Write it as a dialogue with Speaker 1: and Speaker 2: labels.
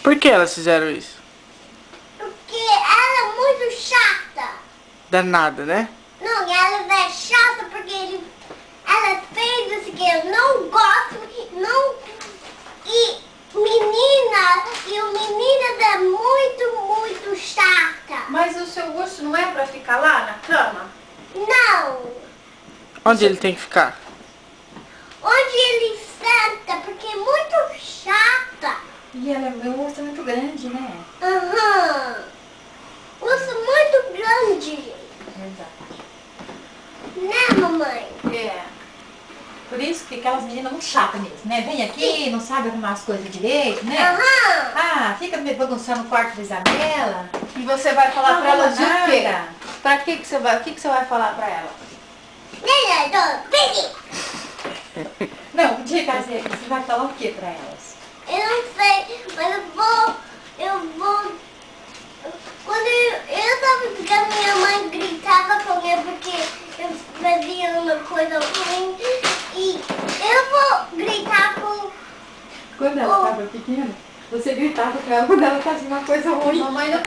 Speaker 1: Por que elas fizeram isso?
Speaker 2: Porque ela é muito chata.
Speaker 1: Danada, né?
Speaker 2: Não, ela é chata porque ela fez isso que eu não gosto. Não, e o menino é muito chata.
Speaker 3: Mas o seu urso não é pra ficar lá na cama?
Speaker 2: Não.
Speaker 1: Onde ele tem que ficar?
Speaker 2: Onde ele senta, porque é muito chata.
Speaker 3: E ela é um urso muito grande, né?
Speaker 2: Aham. Urso muito grande.
Speaker 3: Verdade.
Speaker 2: Né, mamãe?
Speaker 3: É. Por isso que aquelas meninas muito chatas mesmo, né? Vem aqui, não sabe arrumar as coisas direito, né?
Speaker 2: Aham.
Speaker 3: Ah, fica me bagunçando o quarto da Isabela.
Speaker 4: E você vai falar
Speaker 3: Não
Speaker 4: pra ela
Speaker 3: arruma
Speaker 4: de quê?
Speaker 3: nada.
Speaker 4: Pra que você vai, o que você vai falar pra ela?
Speaker 3: Não, um dia, Caseira, você vai falar o que pra elas?
Speaker 2: Eu não sei, mas eu vou. Quando eu tava ficando, minha mãe gritava comigo porque eu fazia uma coisa ruim. E eu vou gritar com.
Speaker 3: Quando ela estava pequena, você gritava pra ela quando ela fazia uma coisa ruim.
Speaker 4: Mamãe não